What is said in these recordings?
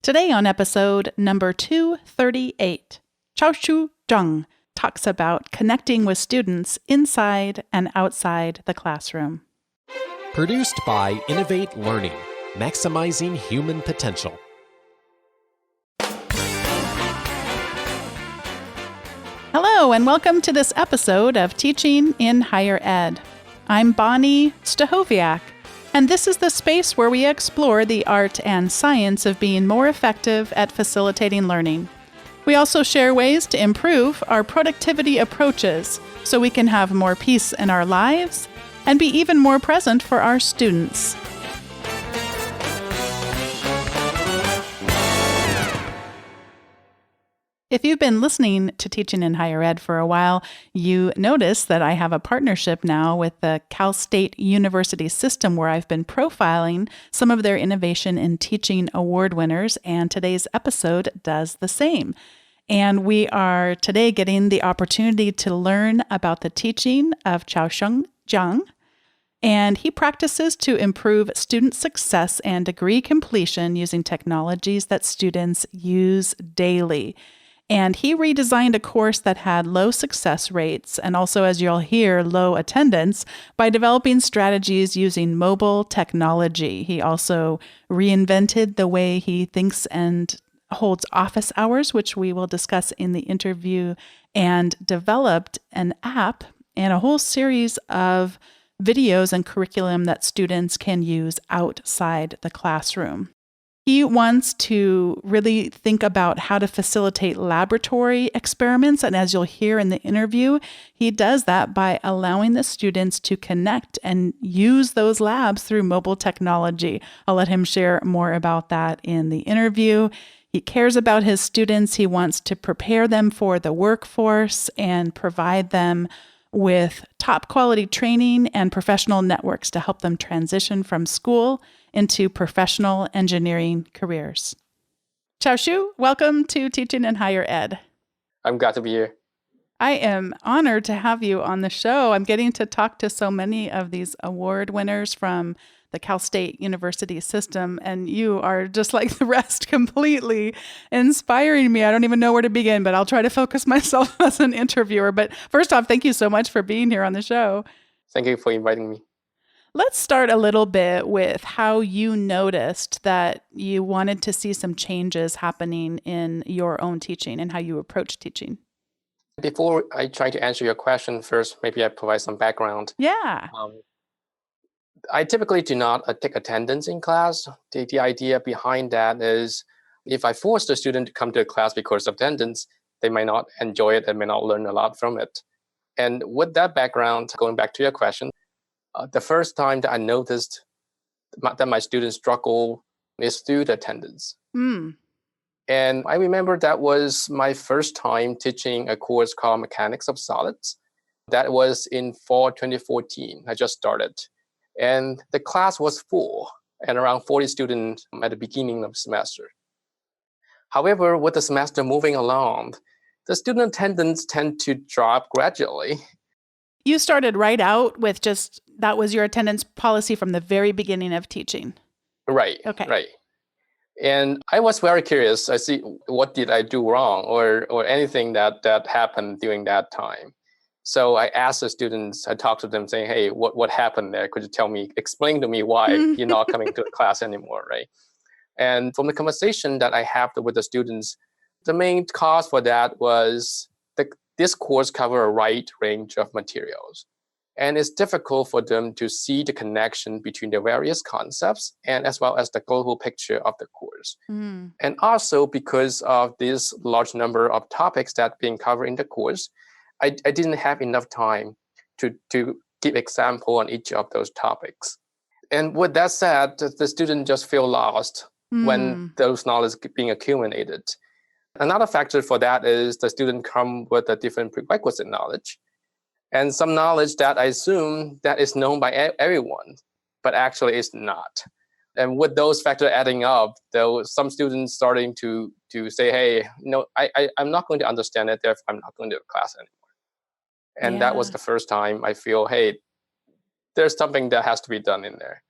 Today on episode number 238, Zhaoshuo Jiang talks about connecting with students inside and outside the classroom. Produced by Innovate Learning, maximizing human potential. Hello, and welcome to this episode of Teaching in Higher Ed. I'm Bonnie Stahoviak, and this is the space where we explore the art and science of being more effective at facilitating learning. We also share ways to improve our productivity approaches so we can have more peace in our lives and be even more present for our students. If you've been listening to Teaching in Higher Ed for a while, you notice that I have a partnership now with the Cal State University system where I've been profiling some of their innovation in teaching award winners, and today's episode does the same. And we are today getting the opportunity to learn about the teaching of Zhaoshuo Jiang, and he practices to improve student success and degree completion using technologies that students use daily. And he redesigned a course that had low success rates and also, as you'll hear, low attendance by developing strategies using mobile technology. He also reinvented the way he thinks and holds office hours, which we will discuss in the interview, and developed an app and a whole series of videos and curriculum that students can use outside the classroom. He wants to really think about how to facilitate laboratory experiments, and as you'll hear in the interview, he does that by allowing the students to connect and use those labs through mobile technology. I'll let him share more about that in the interview. He cares about his students. He wants to prepare them for the workforce and provide them with top quality training and professional networks to help them transition from school into professional engineering careers. Zhaoshuo, welcome to Teaching in Higher Ed. I'm glad to be here. I am honored to have you on the show. I'm getting to talk to so many of these award winners from the Cal State University system, and you are just like the rest, completely inspiring me. I don't even know where to begin, but I'll try to focus myself as an interviewer. But first off, thank you so much for being here on the show. Thank you for inviting me. Let's start a little bit with how you noticed that you wanted to see some changes happening in your own teaching and how you approach teaching. Before I try to answer your question, first, maybe I provide some background. Yeah. I typically do not take attendance in class. The idea behind that is if I force the student to come to a class because of attendance, they might not enjoy it and may not learn a lot from it. And with that background, going back to your question, the first time that I noticed that my students struggle is through the attendance. And I remember that was my first time teaching a course called Mechanics of Solids. That was in fall 2014. I just started. And the class was full and around 40 students at the beginning of the semester. However, with the semester moving along, the student attendance tend to drop gradually. You started right out with just, that was your attendance policy from the very beginning of teaching. Right. Okay. Right. And I was very curious. I see what did I do wrong or anything that happened during that time. So I asked the students, I talked to them saying, hey, what happened there? Could you explain to me why you're not coming to the class anymore, right? And from the conversation that I had with the students, the main cause for that was this course covers a wide range of materials. And it's difficult for them to see the connection between the various concepts and as well as the global picture of the course. And also because of this large number of topics that being covered in the course, I didn't have enough time to give example on each of those topics. And with that said, the student just feel lost when those knowledge being accumulated. Another factor for that is the student come with a different prerequisite knowledge. And some knowledge that I assume that is known by everyone, but actually it's not. And with those factors adding up, though, some students starting to say, hey, I'm not going to understand it, therefore I'm not going to class anymore. And that was the first time I feel, hey, there's something that has to be done in there.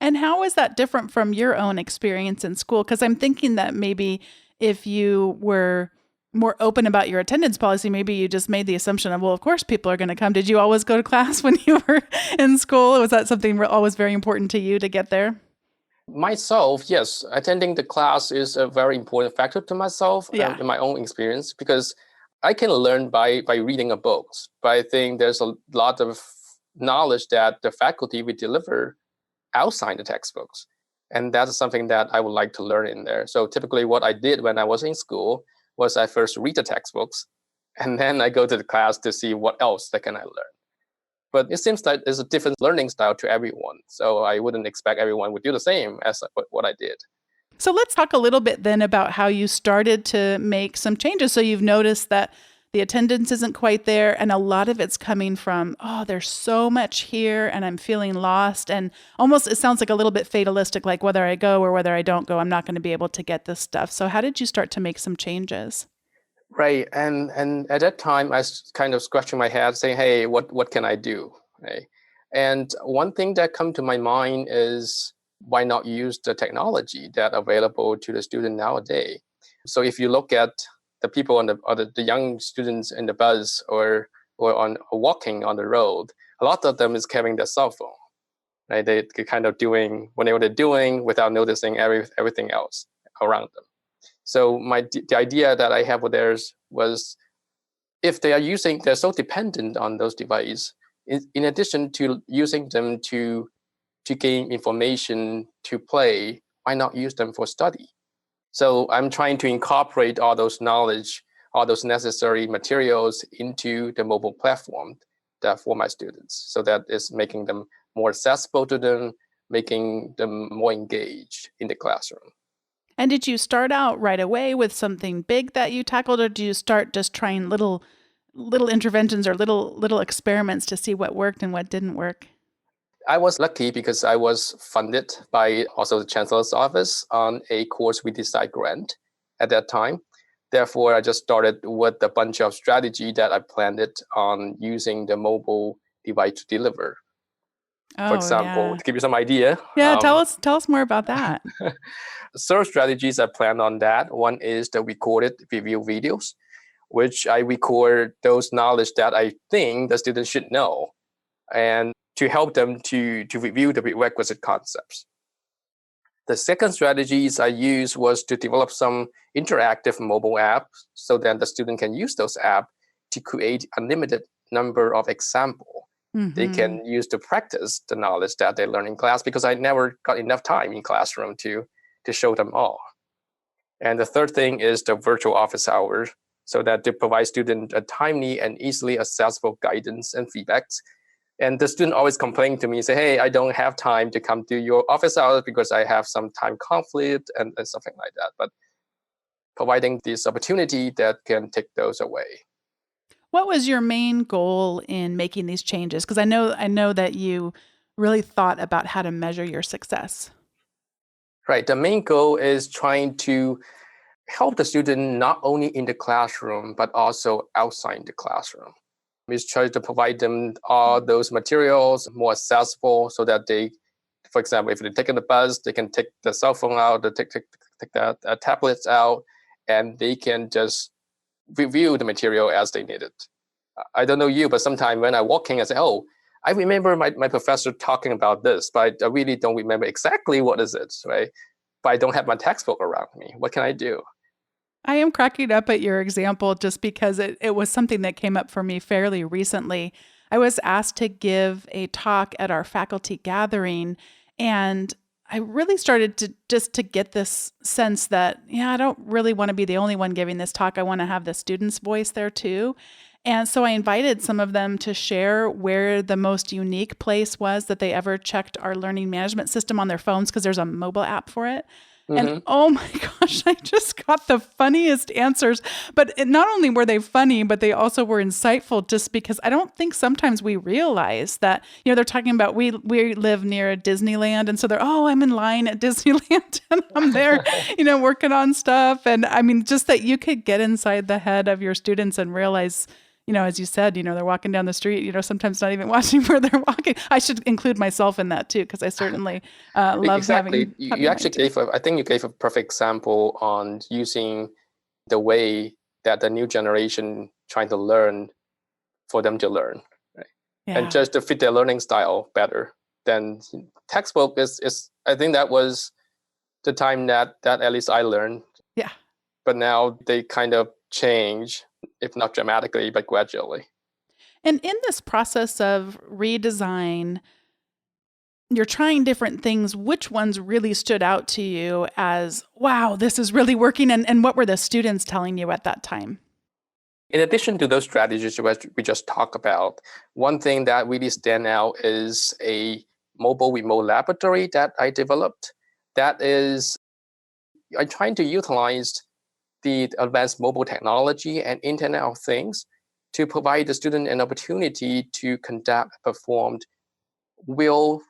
And how is that different from your own experience in school? Because I'm thinking that maybe if you were more open about your attendance policy, maybe you just made the assumption of, well, of course people are going to come. Did you always go to class when you were in school? Was that something always very important to you to get there? Myself, yes, attending the class is a very important factor to myself Yeah. in my own experience, because I can learn by reading a book. But I think there's a lot of knowledge that the faculty will deliver outside the textbooks. And that's something that I would like to learn in there. So typically what I did when I was in school was I first read the textbooks, and then I go to the class to see what else that can I learn. But it seems like there's a different learning style to everyone. So I wouldn't expect everyone would do the same as what I did. So let's talk a little bit then about how you started to make some changes. So you've noticed that the attendance isn't quite there, and a lot of it's coming from, oh, there's so much here and I'm feeling lost. And almost it sounds like a little bit fatalistic, like whether I go or whether I don't go, I'm not going to be able to get this stuff. So how did you start to make some changes? Right. And at that time, I was kind of scratching my head saying, hey, what can I do? Right. And one thing that come to my mind is, why not use the technology that available to the student nowadays? So if you look at the people on the young students in the bus or on walking on the road, a lot of them is carrying their cell phone. Right. They're kind of doing whatever they're doing without noticing everything else around them. So the idea that I have with theirs was, if they're so dependent on those devices, in addition to using them to gain information, to play, why not use them for study? So I'm trying to incorporate all those knowledge, all those necessary materials into the mobile platform for my students, so that it's making them more accessible to them, making them more engaged in the classroom. And did you start out right away with something big that you tackled, or do you start just trying little interventions or little experiments to see what worked and what didn't work? I was lucky because I was funded by also the Chancellor's Office on a course we decide grant at that time. Therefore, I just started with a bunch of strategy that I planned it on using the mobile device to deliver. For Oh, example, yeah. to give you some idea. Yeah, tell us more about that. Several strategies I planned on that. One is the recorded review videos, which I record those knowledge that I think the students should know, and to help them to review the prerequisite concepts. The second strategies I used was to develop some interactive mobile apps, so that the student can use those apps to create a limited number of examples. They can use to practice the knowledge that they learn in class, because I never got enough time in classroom to show them all. And the third thing is the virtual office hours, so that they provide students a timely and easily accessible guidance and feedbacks. And the student always complain to me, say, hey, I don't have time to come to your office hours because I have some time conflict and something like that. But providing this opportunity that can take those away. What was your main goal in making these changes? Because I know that you really thought about how to measure your success. Right. The main goal is trying to help the student not only in the classroom, but also outside the classroom. We try to provide them all those materials more accessible, so that they, for example, if they're taking the bus, they can take the cell phone out, they take the tablets out, and they can just review the material as they need it. I don't know you, but sometimes when I'm walking, I say, oh, I remember my professor talking about this, but I really don't remember exactly what is it, right? But I don't have my textbook around me. What can I do? I am cracking up at your example just because it was something that came up for me fairly recently. I was asked to give a talk at our faculty gathering, and I really started to get this sense that, yeah, I don't really want to be the only one giving this talk. I want to have the students' voice there too. And so I invited some of them to share where the most unique place was that they ever checked our learning management system on their phones, because there's a mobile app for it. And oh my gosh, I just got the funniest answers. But not only were they funny, but they also were insightful, just because I don't think sometimes we realize that, they're talking about we live near Disneyland. And so I'm in line at Disneyland and I'm there, working on stuff. And I mean, just that you could get inside the head of your students and realize, as you said, they're walking down the street, sometimes not even watching where they're walking. I should include myself in that too, because I certainly love Exactly. having You actually mine too. I think you gave a perfect example on using the way that the new generation trying to learn for them to learn, right? And Yeah. just to fit their learning style better than textbook is I think that was the time that at least I learned. Yeah. But now they kind of change, if not dramatically, but gradually. And in this process of redesign, you're trying different things. Which ones really stood out to you as, wow, this is really working? And what were the students telling you at that time? In addition to those strategies we just talked about, one thing that really stand out is a mobile remote laboratory that I developed. That is, I'm trying to utilize the advanced mobile technology and Internet of Things to provide the student an opportunity to conduct performed real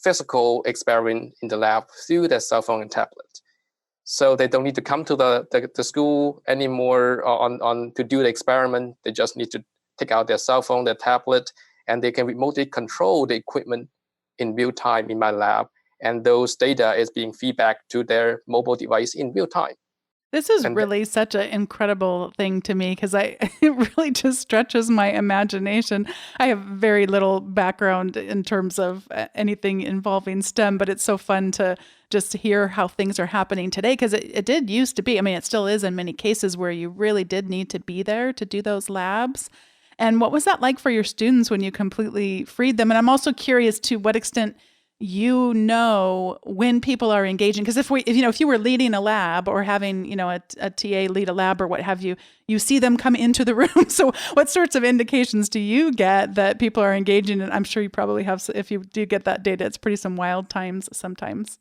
physical experiment in the lab through their cell phone and tablet. So they don't need to come to the school anymore on to do the experiment. They just need to take out their cell phone, their tablet, and they can remotely control the equipment in real time in my lab. And those data is being feedback to their mobile device in real time. This is And really such an incredible thing to me because it really just stretches my imagination. I have very little background in terms of anything involving STEM, but it's so fun to just hear how things are happening today because it did used to be. I mean, it still is in many cases where you really did need to be there to do those labs. And what was that like for your students when you completely freed them? And I'm also curious to what extent when people are engaging, because if you were leading a lab or having a TA lead a lab or what have you, you see them come into the room. So what sorts of indications do you get that people are engaging? And I'm sure you probably have, if you do get that data, it's pretty some wild times sometimes.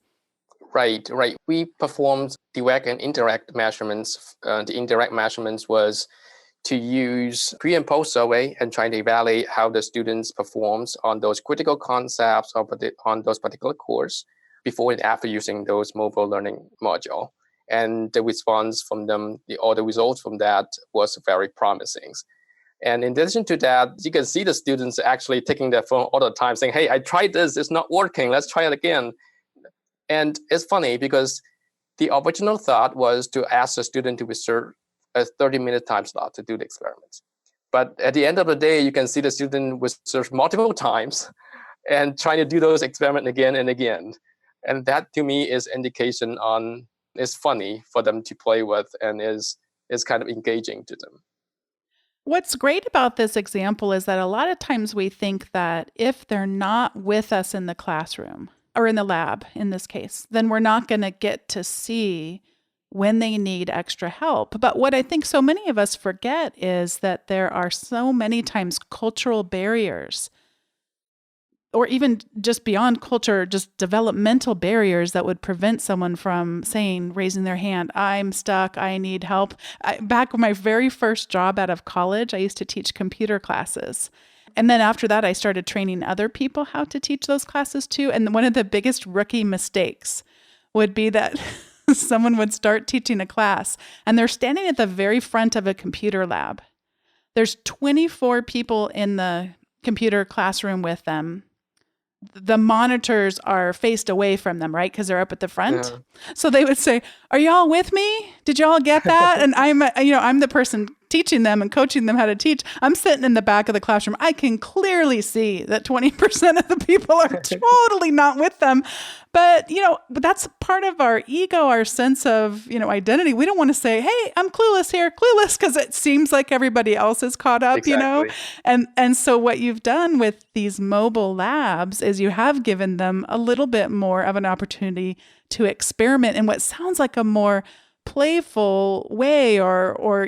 Right. We performed direct and indirect measurements. The indirect measurements was to use pre and post survey and trying to evaluate how the students performs on those critical concepts or on those particular course before and after using those mobile learning module. And the response from them, or the results from that was very promising. And in addition to that, you can see the students actually taking their phone all the time saying, hey, I tried this, it's not working, let's try it again. And it's funny because the original thought was to ask the student to reserve a 30-minute time slot to do the experiments. But at the end of the day, you can see the student research multiple times and trying to do those experiments again and again. And that to me is indication on it's funny for them to play with and is kind of engaging to them. What's great about this example is that a lot of times we think that if they're not with us in the classroom or in the lab, in this case, then we're not going to get to see when they need extra help. But what I think so many of us forget is that there are so many times cultural barriers, or even just beyond culture, just developmental barriers that would prevent someone from raising their hand, I'm stuck, I need help. Back when my very first job out of college, I used to teach computer classes. And then after that, I started training other people how to teach those classes too. And one of the biggest rookie mistakes would be that someone would start teaching a class and they're standing at the very front of a computer lab. There's 24 people in the computer classroom with them. The monitors are faced away from them, right? Because they're up at the front. Yeah. So they would say, are y'all with me? Did y'all get that? And I'm the person teaching them and coaching them how to teach. I'm sitting in the back of the classroom. I can clearly see that 20% of the people are totally not with them. But that's part of our ego, our sense of, identity. We don't want to say, hey, I'm clueless here, because it seems like everybody else is caught up, Exactly. And so what you've done with these mobile labs is you have given them a little bit more of an opportunity to experiment in what sounds like a more playful way or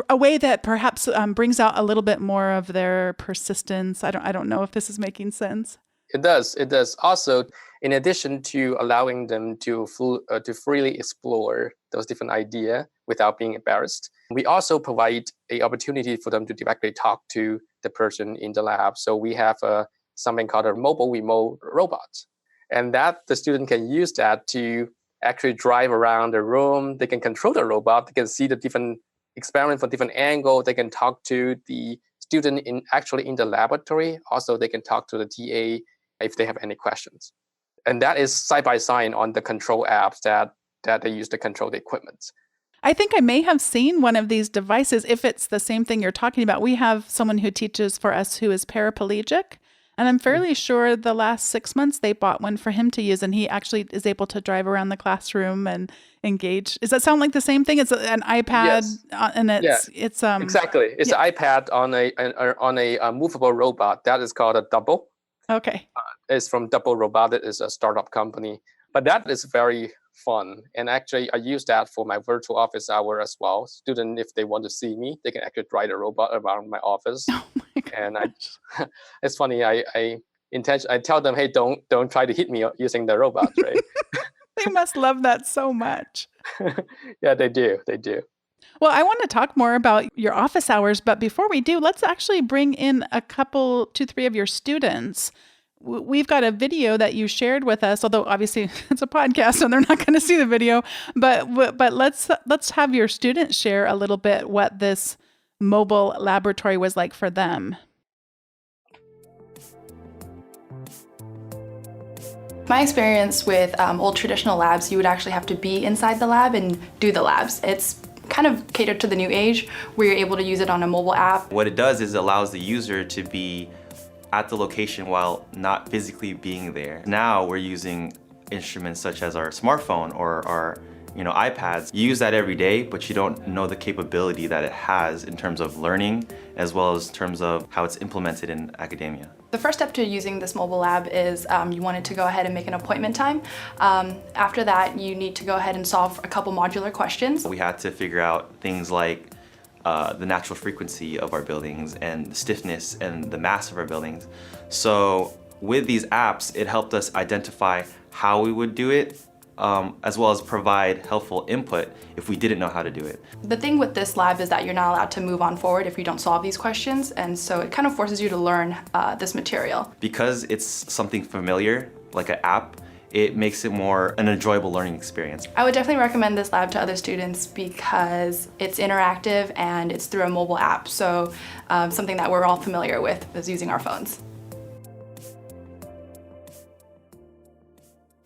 a way that perhaps brings out a little bit more of their persistence. I don't know if this is making sense. It does. Also, in addition to allowing them to freely explore those different ideas without being embarrassed, we also provide an opportunity for them to directly talk to the person in the lab. So we have something called a mobile remote robot, and that the student can use that to actually drive around the room. They can control the robot. They can see the different experiment from different angle. They can talk to the student in the laboratory. Also, they can talk to the TA if they have any questions. And that is side by side on the control apps that they use to control the equipment. I think I may have seen one of these devices. If it's the same thing you're talking about, we have someone who teaches for us who is paraplegic. And I'm fairly sure the last 6 months they bought one for him to use, and he actually is able to drive around the classroom and engage. Does that sound like the same thing? It's an iPad, Yes. and it's Exactly. It's an iPad on a movable robot. That is called a Double. Okay. It's from Double Robotic. It's a startup company, but that is very fun. And actually, I use that for my virtual office hour as well. Student, if they want to see me, they can actually drive a robot around my office. Oh my gosh. And it's funny. I tell them, hey, don't try to hit me using the robot, right? They must love that so much. Yeah, they do. They do. Well, I want to talk more about your office hours, but before we do, let's actually bring in a couple, 2-3 of your students. We've got a video that you shared with us, although obviously it's a podcast, so they're not going to see the video. But let's have your students share a little bit what this mobile laboratory was like for them. My experience with old traditional labs, you would actually have to be inside the lab and do the labs. It's kind of catered to the new age where you're able to use it on a mobile app. What it does is it allows the user to be at the location while not physically being there. Now we're using instruments such as our smartphone or our iPads. You use that every day, but you don't know the capability that it has in terms of learning, as well as in terms of how it's implemented in academia. The first step to using this mobile lab is you wanted to go ahead and make an appointment time. After that, you need to go ahead and solve a couple modular questions. We had to figure out things like the natural frequency of our buildings and the stiffness and the mass of our buildings. So with these apps, it helped us identify how we would do it, as well as provide helpful input if we didn't know how to do it. The thing with this lab is that you're not allowed to move on forward if you don't solve these questions, and so it kind of forces you to learn this material. Because it's something familiar, like an app, it makes it more an enjoyable learning experience. I would definitely recommend this lab to other students because it's interactive and it's through a mobile app, so something that we're all familiar with is using our phones.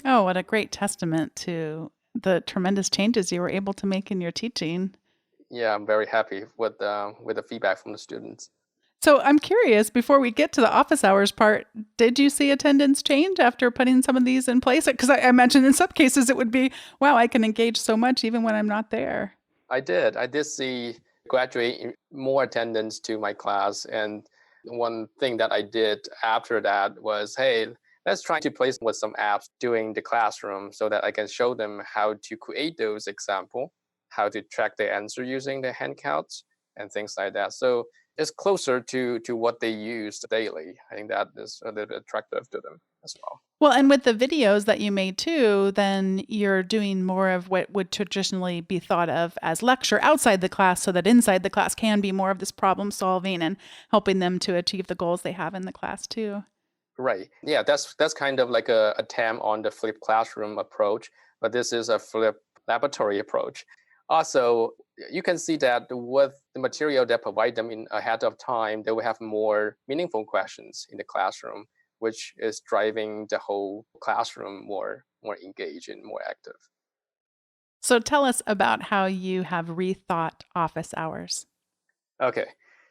Oh, what a great testament to the tremendous changes you were able to make in your teaching. Yeah, I'm very happy with the feedback from the students. So I'm curious, before we get to the office hours part, did you see attendance change after putting some of these in place? Because I imagine in some cases it would be, wow, I can engage so much even when I'm not there. I did see graduate more attendance to my class. And one thing that I did after that was, hey, let's try to play with some apps during the classroom so that I can show them how to create those examples, how to track the answer using the hand counts and things like that. So it's closer to what they use daily. I think that is a little bit attractive to them as well. Well, and with the videos that you made too, then you're doing more of what would traditionally be thought of as lecture outside the class, so that inside the class can be more of this problem solving and helping them to achieve the goals they have in the class too. Right. Yeah, that's kind of like a attempt on the flipped classroom approach, but this is a flipped laboratory approach. Also, you can see that with the material that provide them in ahead of time, they will have more meaningful questions in the classroom, which is driving the whole classroom more engaged and more active. So tell us about how you have rethought office hours. Okay.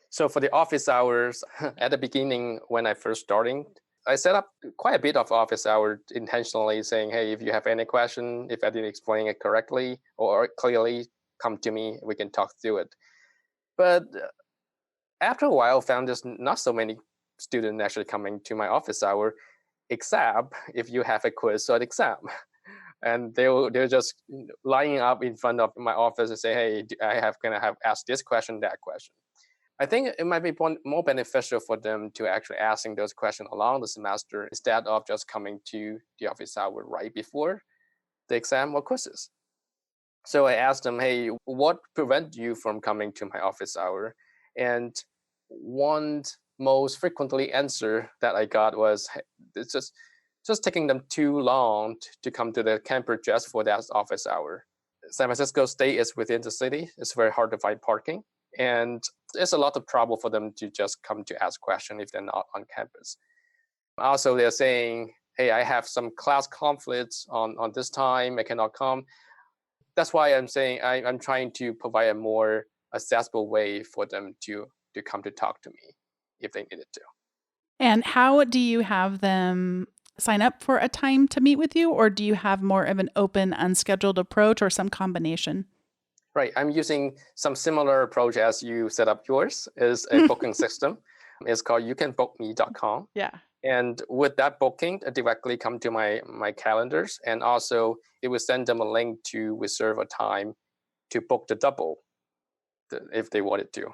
So for the office hours, at the beginning when I first starting, I set up quite a bit of office hour intentionally saying, hey, if you have any question, if I didn't explain it correctly or clearly, come to me, we can talk through it. But after a while, I found there's not so many students actually coming to my office hour, except if you have a quiz or an exam. And they're just lining up in front of my office and say, hey, can I have asked this question, that question. I think it might be more beneficial for them to actually asking those questions along the semester instead of just coming to the office hour right before the exam or quizzes. So I asked them, hey, what prevents you from coming to my office hour? And one most frequently answer that I got was, hey, it's just taking them too long to come to the campus just for that office hour. San Francisco State is within the city. It's very hard to find parking. And it's a lot of trouble for them to just come to ask questions if they're not on campus. Also, they're saying, hey, I have some class conflicts on this time. I cannot come. That's why I'm saying I'm trying to provide a more accessible way for them to come to talk to me if they needed to. And how do you have them sign up for a time to meet with you, or do you have more of an open, unscheduled approach, or some combination? Right. I'm using some similar approach as you set up yours, is a booking system. It's called youcanbookme.com. Yeah. And with that booking, it directly come to my calendars. And also it will send them a link to reserve a time to book the double if they wanted to.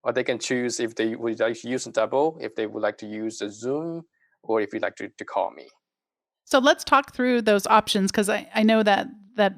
Or they can choose if they would like to use a double, if they would like to use a Zoom, or if you'd like to call me. So let's talk through those options, because I know that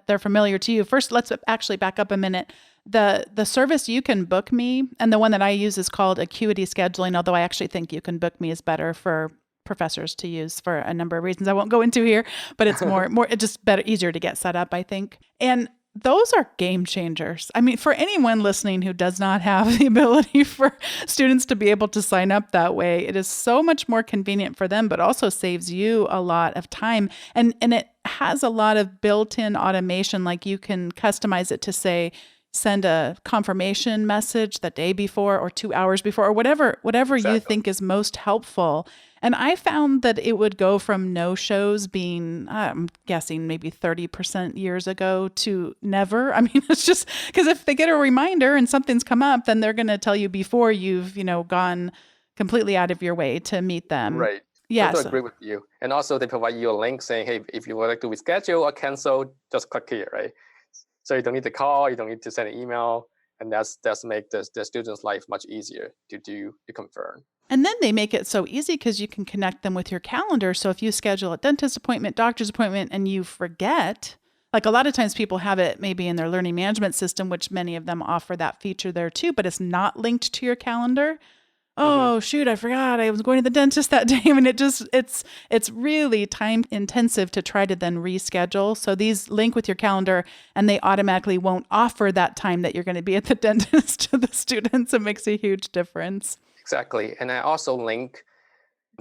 they're familiar to you. First, let's actually back up a minute. The service You Can Book Me, and the one that I use is called Acuity Scheduling, although I actually think You Can Book Me is better for professors to use for a number of reasons I won't go into here, but it's more it's just better, easier to get set up, I think. And those are game changers. I mean, for anyone listening who does not have the ability for students to be able to sign up that way, it is so much more convenient for them, but also saves you a lot of time. And it has a lot of built-in automation, like you can customize it to say, send a confirmation message the day before or 2 hours before, or whatever Exactly. you think is most helpful. And I found that it would go from no shows being, I'm guessing maybe 30% years ago to never. I mean, it's just because if they get a reminder and something's come up, then they're going to tell you before you've, gone completely out of your way to meet them. Right. Yes. I totally agree with you. And also they provide you a link saying, hey, if you would like to reschedule or cancel, just click here, right? So you don't need to call, you don't need to send an email. And that's make the student's life much easier to confirm. And then they make it so easy because you can connect them with your calendar. So if you schedule a dentist appointment, doctor's appointment, and you forget, like a lot of times people have it maybe in their learning management system, which many of them offer that feature there too, but it's not linked to your calendar. Oh, shoot, I forgot I was going to the dentist that day. I mean, it's really time intensive to try to then reschedule. So these link with your calendar and they automatically won't offer that time that you're going to be at the dentist to the students. It makes a huge difference. Exactly. And I also link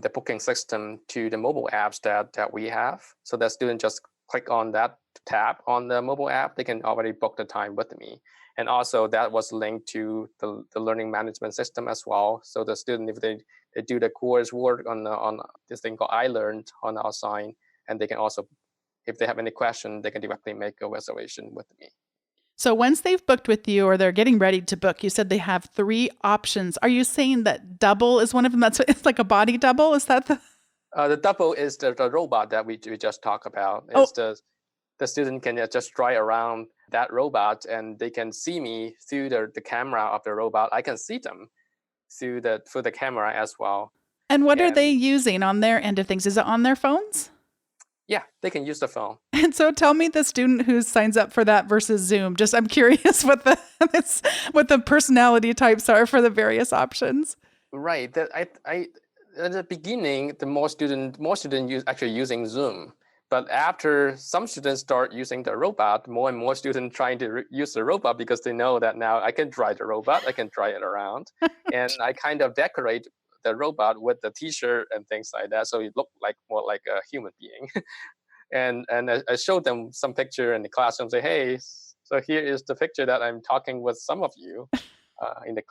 the booking system to the mobile apps that we have. So that student just click on that tab on the mobile app, they can already book the time with me. And also that was linked to the learning management system as well. So the student, if they do the course work on this thing called I Learned on our sign, and they can also, if they have any question, they can directly make a reservation with me. So once they've booked with you or they're getting ready to book, you said they have 3 options. Are you saying that double is one of them? It's like a body double? Is that the double is the robot that we just talked about. It's the student can just drive around that robot and they can see me through the camera of the robot. I can see them through the camera as well. And what are they using on their end of things? Is it on their phones? Yeah, they can use the phone. And so tell me the student who signs up for that versus Zoom. Just I'm curious what the personality types are for the various options. Right. That I at the beginning, more students actually using Zoom. But after some students start using the robot, more and more students trying to use the robot because they know that now I can drive the robot, I can drive it around. And I kind of decorate the robot with the t-shirt and things like that. So it looked more like a human being. and I showed them some picture in the classroom, say, hey, so here is the picture that I'm talking with some of you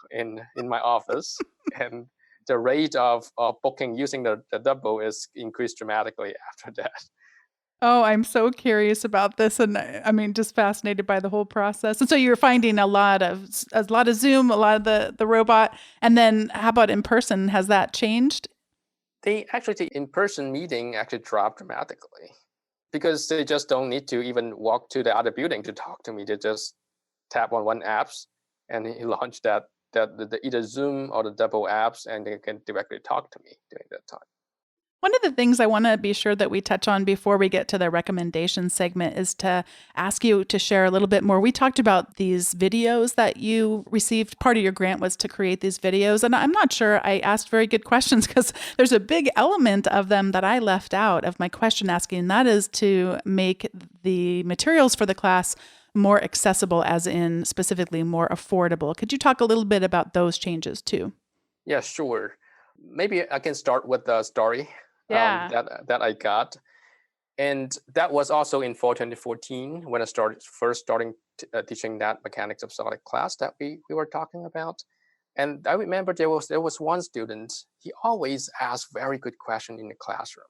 in my office. And the rate of booking using the double is increased dramatically after that. Oh, I'm so curious about this, and I mean, just fascinated by the whole process. And so you're finding a lot of Zoom, a lot of the robot, and then how about in person? Has that changed? The in-person meeting actually dropped dramatically because they just don't need to even walk to the other building to talk to me. They just tap on one apps and he launched the either Zoom or the double apps, and they can directly talk to me during that time. One of the things I want to be sure that we touch on before we get to the recommendation segment is to ask you to share a little bit more. We talked about these videos that you received. Part of your grant was to create these videos. And I'm not sure I asked very good questions because there's a big element of them that I left out of my question asking. And that is to make the materials for the class more accessible, as in specifically more affordable. Could you talk a little bit about those changes too? Yeah, sure. Maybe I can start with the story Yeah. that I got. And that was also in fall 2014 when I starting teaching that mechanics of solid class that we were talking about. And I remember there was one student, he always asked very good question in the classroom.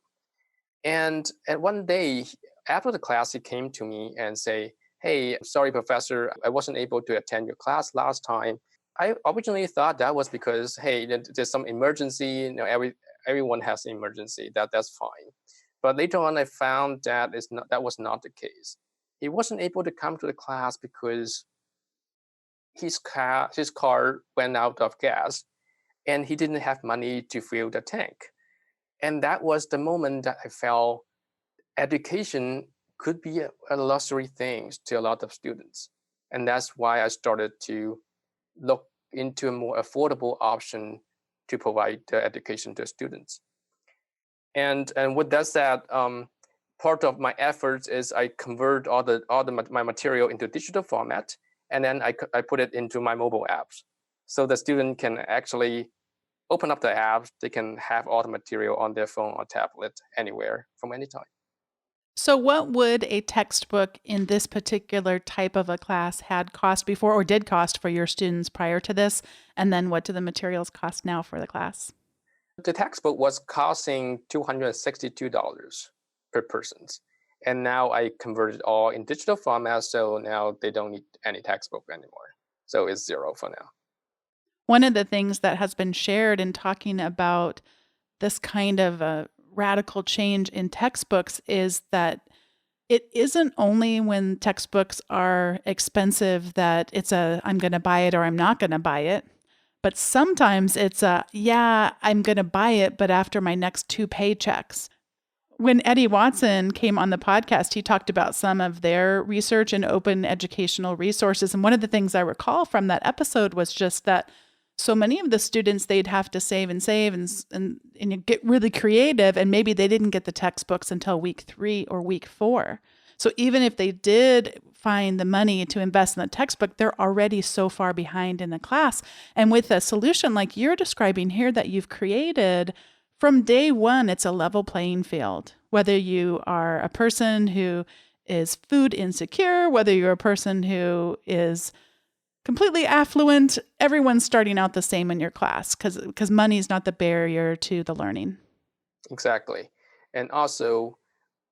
And one day after the class, he came to me and say, "Hey, sorry, professor, I wasn't able to attend your class last time." I originally thought that was because, hey, there's some emergency. Everyone has an emergency. That's fine. But later on, I found that was not the case. He wasn't able to come to the class because his car went out of gas, and he didn't have money to fill the tank. And that was the moment that I felt education could be a luxury thing to a lot of students. And that's why I started to look into a more affordable option to provide education to students. And with that said, part of my efforts is I convert my material into digital format, and then I put it into my mobile apps. So the student can actually open up the apps, they can have all the material on their phone or tablet anywhere from any time. So what would a textbook in this particular type of a class had cost before, or did cost for your students prior to this? And then what do the materials cost now for the class? The textbook was costing $262 per person. And now I converted all in digital format, so now they don't need any textbook anymore. So it's zero for now. One of the things that has been shared in talking about this kind of a radical change in textbooks is that it isn't only when textbooks are expensive that it's I'm going to buy it or I'm not going to buy it. But sometimes it's yeah, I'm going to buy it, but after my next 2 paychecks. When Eddie Watson came on the podcast, he talked about some of their research in open educational resources. And one of the things I recall from that episode was just that so many of the students, they'd have to save and get really creative. And maybe they didn't get the textbooks until week 3 or week 4. So even if they did find the money to invest in the textbook, they're already so far behind in the class. And with a solution like you're describing here that you've created, from day one, it's a level playing field. Whether you are a person who is food insecure, whether you're a person who is completely affluent, everyone's starting out the same in your class because money is not the barrier to the learning. Exactly. And also,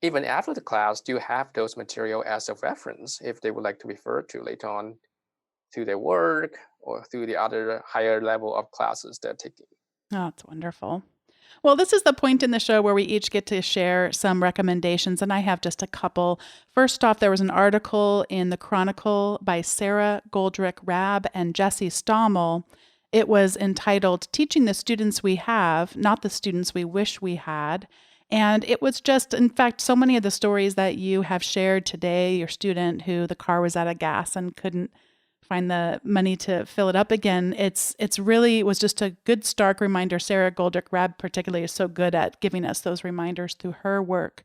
even after the class, do you have those material as a reference if they would like to refer to later on to their work or through the other higher level of classes they're taking? Oh, that's wonderful. Well, this is the point in the show where we each get to share some recommendations, and I have just a couple. First off, there was an article in the Chronicle by Sarah Goldrick-Rab and Jesse Stommel. It was entitled Teaching the Students We Have, Not the Students We Wish We Had. And it was just, in fact, so many of the stories that you have shared today, your student who the car was out of gas and couldn't find the money to fill it up again. It's really was just a good stark reminder. Sarah Goldrick-Rab particularly is so good at giving us those reminders through her work.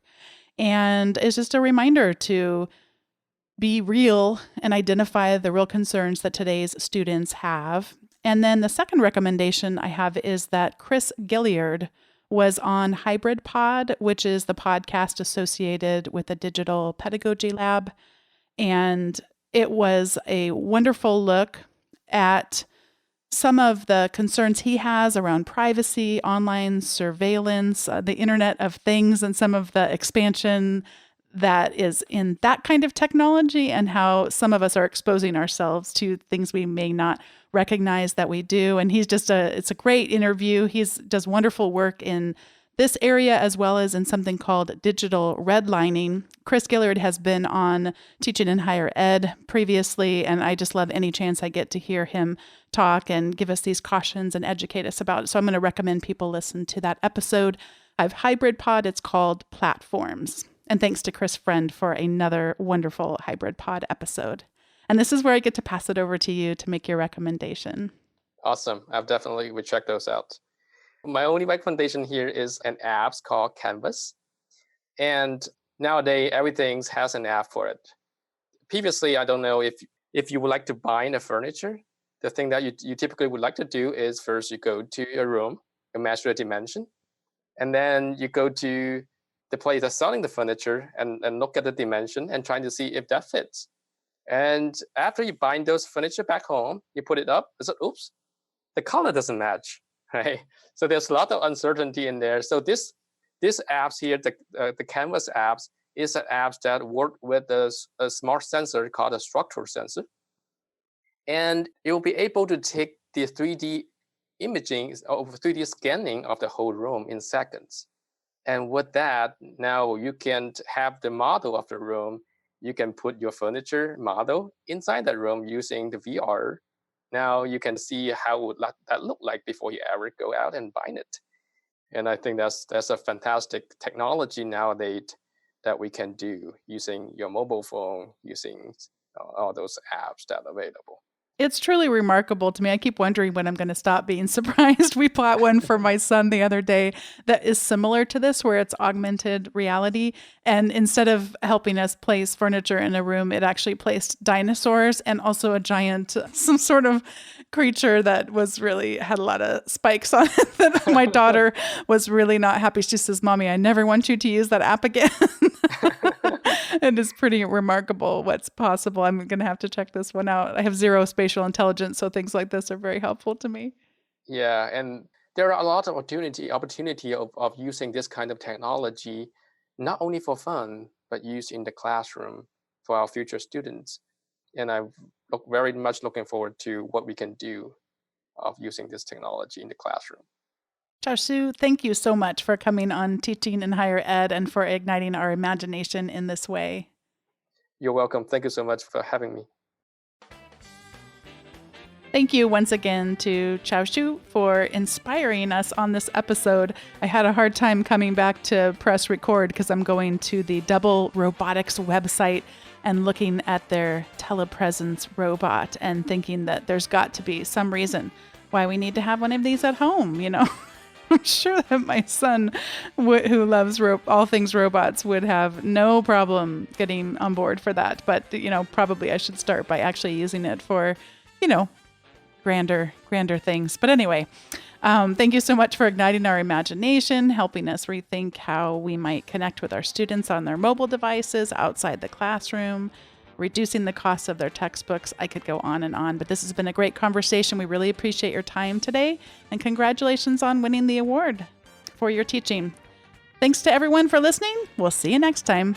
And it's just a reminder to be real and identify the real concerns that today's students have. And then the second recommendation I have is that Chris Gilliard was on Hybrid Pod, which is the podcast associated with the Digital Pedagogy Lab. And it was a wonderful look at some of the concerns he has around privacy, online surveillance, the Internet of Things, and some of the expansion that is in that kind of technology and how some of us are exposing ourselves to things we may not recognize that we do. And it's a great interview. Does wonderful work in this area as well as in something called digital redlining. Chris Gilliard has been on Teaching in Higher Ed previously, and I just love any chance I get to hear him talk and give us these cautions and educate us about it. So I'm going to recommend people listen to that episode. I have Hybrid Pod. It's called Platforms. And thanks to Chris Friend for another wonderful Hybrid Pod episode. And this is where I get to pass it over to you to make your recommendation. Awesome. I've definitely will check those out. My only recommendation here is an app called Canvas. And nowadays, everything has an app for it. previously, I don't know if you would like to buy the furniture. The thing that you typically would like to do is first you go to a room, you measure a dimension, and then you go to the place that's selling the furniture and look at the dimension and trying to see if that fits. And after you bind those furniture back home, you put it up, it's like, oops, the color doesn't match, right? So there's a lot of uncertainty in there. So this apps here, the Canvas apps, is an apps that work with a smart sensor called a structural sensor. And it will be able to take the 3D imaging or 3D scanning of the whole room in seconds. And with that, now you can have the model of the room. You can put your furniture model inside that room using the VR. Now you can see how would that look like before you ever go out and buy it. And I think that's a fantastic technology nowadays that we can do using your mobile phone, using all those apps that are available. It's truly remarkable to me. I keep wondering when I'm going to stop being surprised. We bought one for my son the other day that is similar to this, where it's augmented reality. And instead of helping us place furniture in a room, it actually placed dinosaurs and also a giant, some sort of creature that was really had a lot of spikes on it that my daughter was really not happy. She says, "Mommy, I never want you to use that app again." It is pretty remarkable what's possible. I'm going to have to check this one out. I have zero spatial intelligence, so things like this are very helpful to me. Yeah, and there are a lot of opportunity of using this kind of technology, not only for fun, but used in the classroom for our future students. And I'm very much looking forward to what we can do of using this technology in the classroom. Zhaoshuo, thank you so much for coming on Teaching in Higher Ed and for igniting our imagination in this way. You're welcome. Thank you so much for having me. Thank you once again to Zhaoshuo for inspiring us on this episode. I had a hard time coming back to press record because I'm going to the Double Robotics website and looking at their telepresence robot and thinking that there's got to be some reason why we need to have one of these at home, you know. I'm sure that my son, who loves all things robots, would have no problem getting on board for that. But, you know, probably I should start by actually using it for, you know, grander things. But anyway, thank you so much for igniting our imagination, helping us rethink how we might connect with our students on their mobile devices outside the classroom, reducing the cost of their textbooks. I could go on, but this has been a great conversation. We really appreciate your time today, and congratulations on winning the award for your teaching. Thanks to everyone for listening. We'll see you next time.